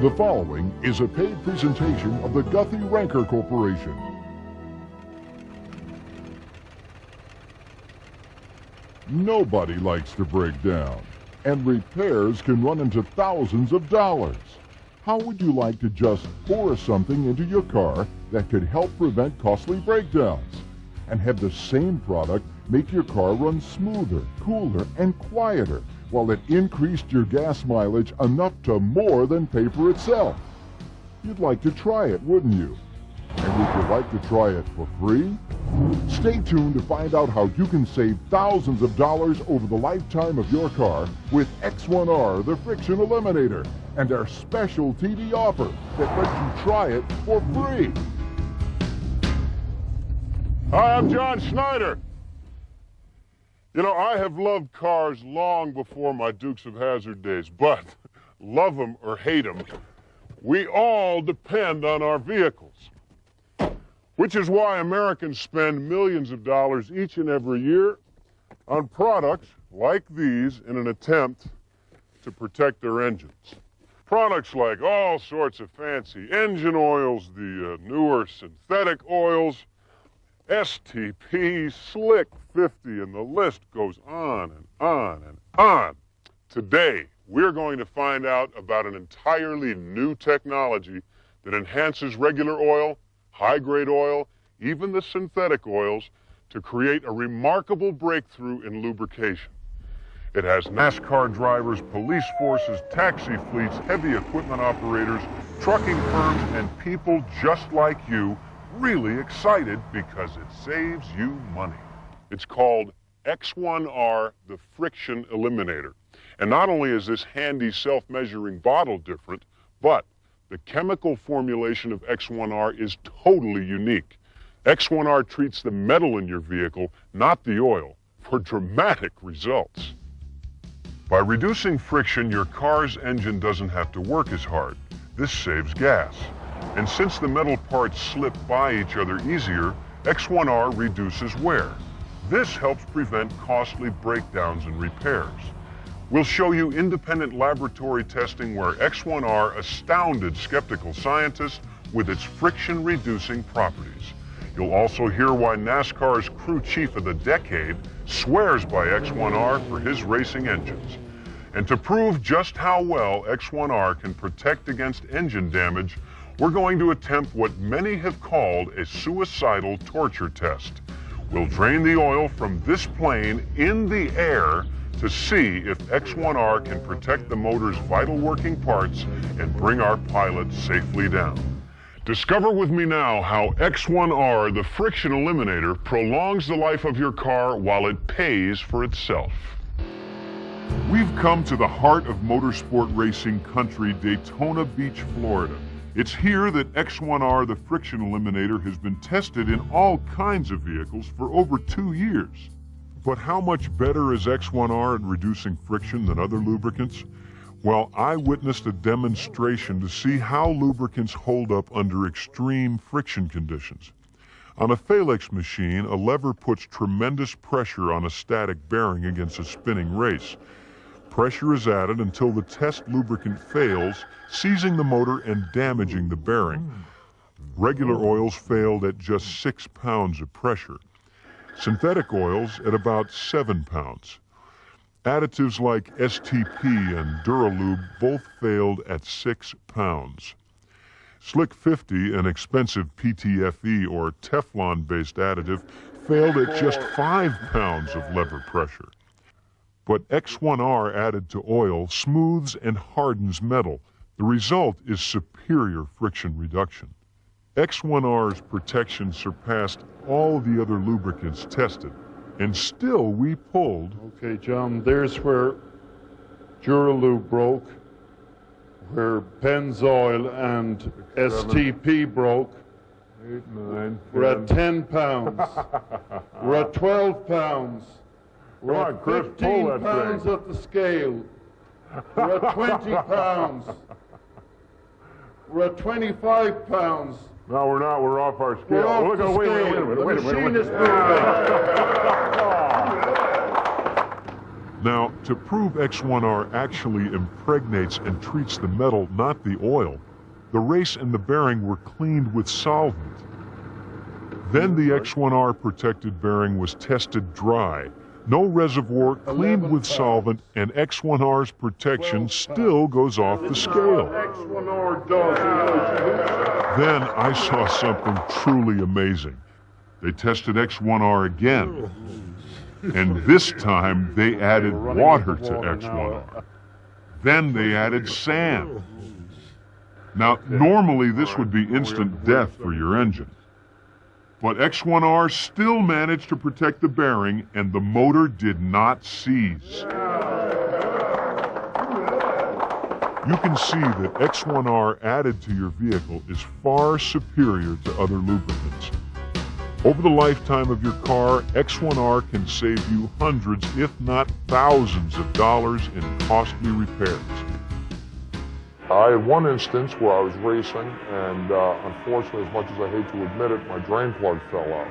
The following is a paid presentation of the Guthy Renker Corporation. Nobody likes to break down, and repairs can run into thousands of dollars. How would you like to just pour something into your car that could help prevent costly breakdowns, and have the same product make your car run smoother, cooler, and quieter, while it increased your gas mileage enough to more than pay for itself? You'd like to try it, wouldn't you? And would you like to try it for free? Stay tuned to find out how you can save thousands of dollars over the lifetime of your car with X1R, the friction eliminator, and our special TV offer that lets you try it for free. Hi, I'm John Schneider. You know, I have loved cars long before my Dukes of Hazzard days, but love them or hate them, we all depend on our vehicles. Which is why Americans spend millions of dollars each and every year on products like these in an attempt to protect their engines. Products like all sorts of fancy engine oils, the newer synthetic oils, STP, Slick 50, and the list goes on and on and on. Today, we're going to find out about an entirely new technology that enhances regular oil, high-grade oil, even the synthetic oils, to create a remarkable breakthrough in lubrication. It has NASCAR drivers, police forces, taxi fleets, heavy equipment operators, trucking firms, and people just like you really excited because it saves you money. It's called X1R, the friction eliminator. And not only is this handy self-measuring bottle different, but the chemical formulation of X1R is totally unique. X1R treats the metal in your vehicle, not the oil, for dramatic results. By reducing friction, your car's engine doesn't have to work as hard. This saves gas. And since the metal parts slip by each other easier, X1R reduces wear. This helps prevent costly breakdowns and repairs. We'll show you independent laboratory testing where X1R astounded skeptical scientists with its friction-reducing properties. You'll also hear why NASCAR's crew chief of the decade swears by X1R for his racing engines. And to prove just how well X1R can protect against engine damage, we're going to attempt what many have called a suicidal torture test. We'll drain the oil from this plane in the air to see if X1R can protect the motor's vital working parts and bring our pilot safely down. Discover with me now how X1R, the friction eliminator, prolongs the life of your car while it pays for itself. We've come to the heart of motorsport racing country, Daytona Beach, Florida. It's here that X1R, the friction eliminator, has been tested in all kinds of vehicles for over 2 years. But how much better is X1R at reducing friction than other lubricants? Well, I witnessed a demonstration to see how lubricants hold up under extreme friction conditions. On a Phalanx machine, a lever puts tremendous pressure on a static bearing against a spinning race. Pressure is added until the test lubricant fails, seizing the motor and damaging the bearing. Regular oils failed at just 6 pounds of pressure. Synthetic oils at about 7 pounds. Additives like STP and Duralube both failed at 6 pounds. Slick 50, an expensive PTFE or Teflon-based additive, failed at just 5 pounds of lever pressure. But X1R added to oil smooths and hardens metal. The result is superior friction reduction. X1R's protection surpassed all the other lubricants tested, and still we pulled. Okay, John, there's where Duralube broke, where Pennzoil and STP broke. 8, 9, 10. We're at 10 pounds. We're at 12 pounds. We're Come on, at Chris, 15 pull that pounds thing. at the scale. We're at 20 pounds. We're at 25 pounds. No, we're not. We're off our scale. We're off Look, the wait a scale. minute. The Wait a minute. machine is Now, to prove X1R actually impregnates and treats the metal, not the oil, the race and the bearing were cleaned with solvent. Then the X1R protected bearing was tested dry. No reservoir, cleaned with solvent, and X1R's protection still goes off the scale. X1R does. Then I saw something truly amazing. They tested X1R again, and this time they added water to X1R. Then they added sand. Now, normally this would be instant death for your engine. But X1R still managed to protect the bearing, and the motor did not seize. You can see that X1R added to your vehicle is far superior to other lubricants. Over the lifetime of your car, X1R can save you hundreds, if not thousands of dollars in costly repairs. I had one instance where I was racing, and unfortunately, as much as I hate to admit it, my drain plug fell out.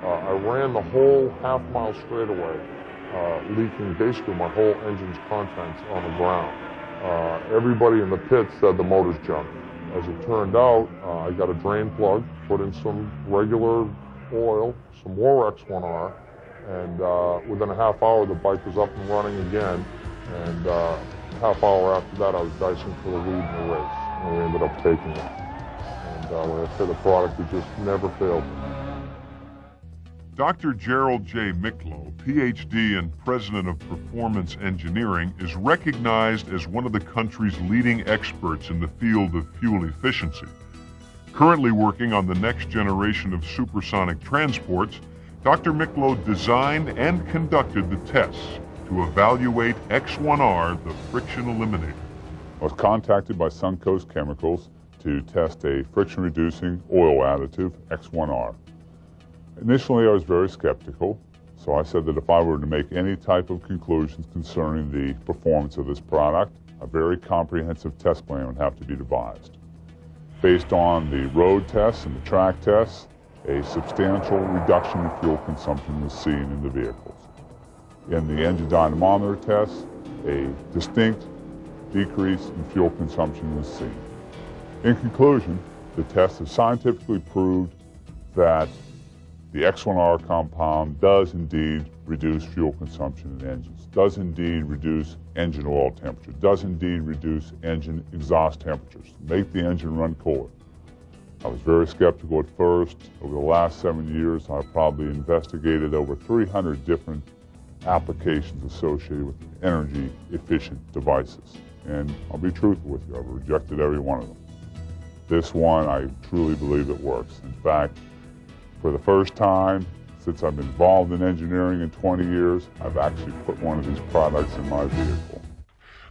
I ran the whole half-mile straightaway, leaking basically my whole engine's contents on the ground. Everybody in the pit said the motor's junk. As it turned out, I got a drain plug, put in some regular oil, some more X1R, and within a half hour, the bike was up and running again. And half hour after that, I was dicing for the lead in the race, and we ended up taking it. And when I say the product, it just never failed me. Dr. Gerald J. Miklo, PhD and President of Performance Engineering, is recognized as one of the country's leading experts in the field of fuel efficiency. Currently working on the next generation of supersonic transports, Dr. Miklo designed and conducted the tests to evaluate X1R, the friction eliminator. I was contacted by Suncoast Chemicals to test a friction-reducing oil additive, X1R. Initially, I was very skeptical, so I said that if I were to make any type of conclusions concerning the performance of this product, a very comprehensive test plan would have to be devised. Based on the road tests and the track tests, a substantial reduction in fuel consumption was seen in the vehicles. In the engine dynamometer tests, a distinct decrease in fuel consumption was seen. In conclusion, the tests have scientifically proved that the X1R compound does indeed reduce fuel consumption in engines, does indeed reduce engine oil temperature, does indeed reduce engine exhaust temperatures, make the engine run cooler. I was very skeptical at first. Over the last 7 years, I've probably investigated over 300 different applications associated with energy efficient devices. And I'll be truthful with you, I've rejected every one of them. This one, I truly believe it works. In fact, for the first time since I've been involved in engineering in 20 years, I've actually put one of these products in my vehicle.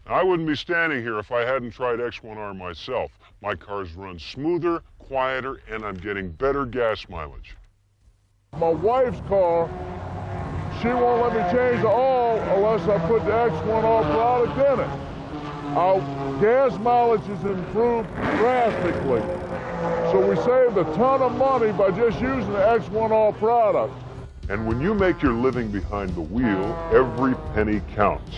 I wouldn't be standing here if I hadn't tried X1R myself. My cars run smoother, quieter, and I'm getting better gas mileage. My wife's car, she won't let me change the oil unless I put the X1R product in it. Our gas mileage has improved drastically. So we saved a ton of money by just using the X1R product. And when you make your living behind the wheel, every penny counts.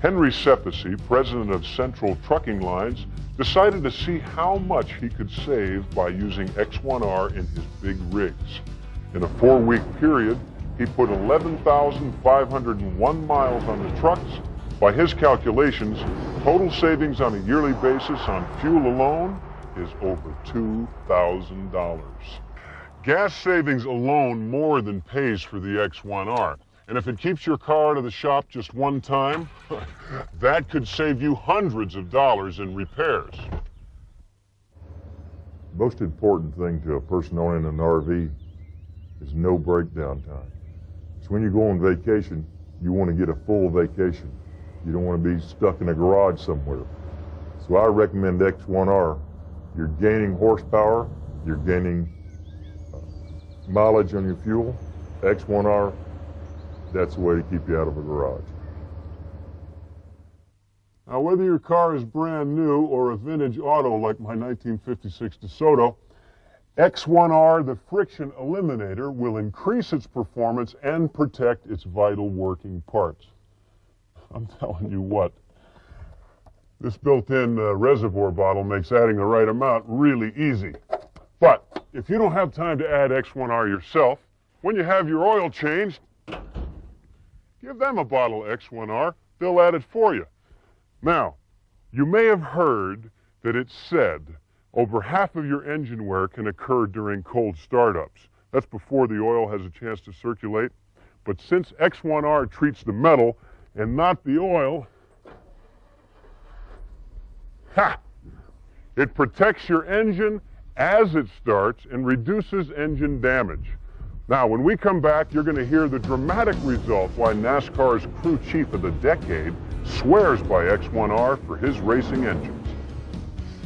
Henry Sepisi, president of Central Trucking Lines, decided to see how much he could save by using X1R in his big rigs. In a 4-week period, he put 11,501 miles on his trucks. By his calculations, total savings on a yearly basis on fuel alone is over $2,000. Gas savings alone more than pays for the X1R. And if it keeps your car out of the shop just one time, that could save you hundreds of dollars in repairs. Most important thing to a person owning an RV is no breakdown time. So when you go on vacation, you want to get a full vacation. You don't want to be stuck in a garage somewhere. So I recommend X1R. You're gaining horsepower, you're gaining mileage on your fuel. X1R, that's the way to keep you out of a garage. Now, whether your car is brand new or a vintage auto like my 1956 DeSoto, X1R, the friction eliminator, will increase its performance and protect its vital working parts. I'm telling you what, this built-in reservoir bottle makes adding the right amount really easy. But if you don't have time to add X1R yourself, when you have your oil changed, give them a bottle of X1R. They'll add it for you. Now, you may have heard that it's said over half of your engine wear can occur during cold startups. That's before the oil has a chance to circulate. But since X1R treats the metal and not the oil, it protects your engine as it starts and reduces engine damage. Now, when we come back, you're going to hear the dramatic results why NASCAR's crew chief of the decade swears by X1R for his racing engines.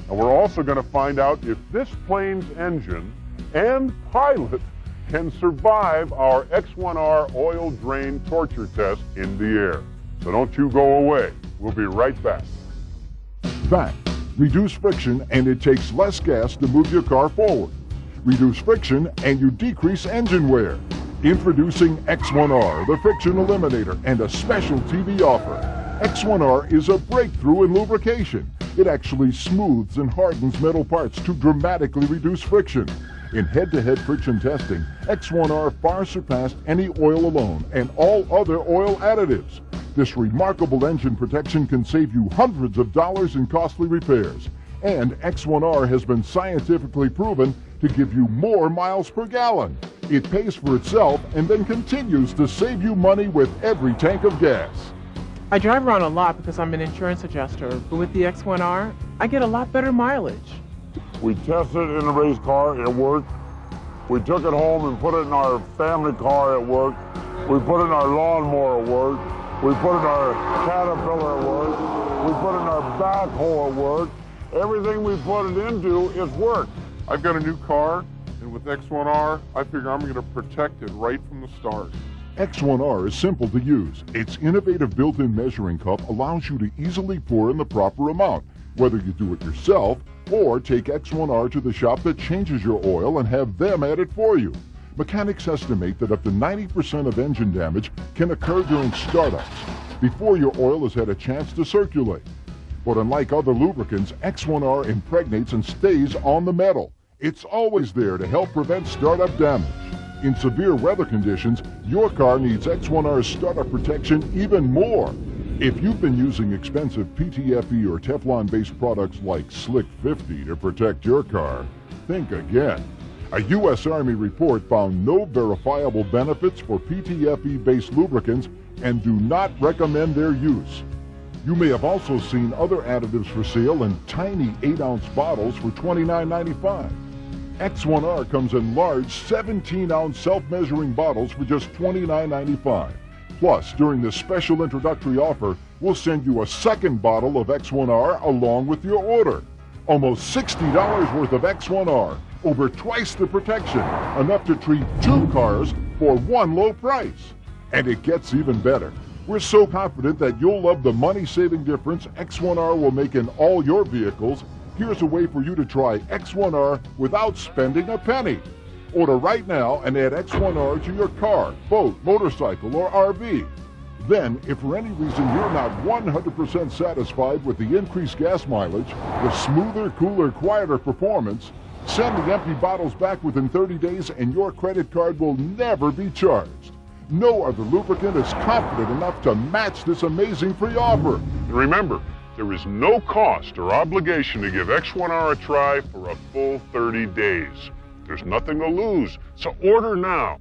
And we're also going to find out if this plane's engine and pilot can survive our X1R oil drain torture test in the air. So don't you go away. We'll be right back. Fact: reduce friction and it takes less gas to move your car forward. Reduce friction and you decrease engine wear. Introducing X1R, the friction eliminator, and a special TV offer. X1R is a breakthrough in lubrication. It actually smooths and hardens metal parts to dramatically reduce friction. In head-to-head friction testing, X1R far surpassed any oil alone and all other oil additives. This remarkable engine protection can save you hundreds of dollars in costly repairs. And X1R has been scientifically proven to give you more miles per gallon. It pays for itself and then continues to save you money with every tank of gas. I drive around a lot because I'm an insurance adjuster, but with the X1R, I get a lot better mileage. We tested it in a race car, it worked. We took it home and put it in our family car, it worked. We put it in our lawnmower, it worked. We put it in our Caterpillar, it worked. We put it in our backhoe, it worked. Everything we put it into is worked. I've got a new car, and with X1R, I figure I'm going to protect it right from the start. X1R is simple to use. Its innovative built-in measuring cup allows you to easily pour in the proper amount, whether you do it yourself or take X1R to the shop that changes your oil and have them add it for you. Mechanics estimate that up to 90% of engine damage can occur during startups, before your oil has had a chance to circulate. But unlike other lubricants, X1R impregnates and stays on the metal. It's always there to help prevent startup damage. In severe weather conditions, your car needs X1R's startup protection even more. If you've been using expensive PTFE or Teflon-based products like Slick 50 to protect your car, think again. A U.S. Army report found no verifiable benefits for PTFE-based lubricants and do not recommend their use. You may have also seen other additives for sale in tiny 8-ounce bottles for $29.95. X1R comes in large 17-ounce self-measuring bottles for just $29.95. Plus, during this special introductory offer, we'll send you a second bottle of X1R along with your order. Almost $60 worth of X1R, over twice the protection, enough to treat 2 cars for one low price. And it gets even better. We're so confident that you'll love the money-saving difference X1R will make in all your vehicles. Here's a way for you to try X1R without spending a penny. Order right now and add X1R to your car, boat, motorcycle, or RV. Then, if for any reason you're not 100% satisfied with the increased gas mileage, the smoother, cooler, quieter performance, send the empty bottles back within 30 days and your credit card will never be charged. No other lubricant is confident enough to match this amazing free offer. And remember, there is no cost or obligation to give X1R a try for a full 30 days. There's nothing to lose, so order now.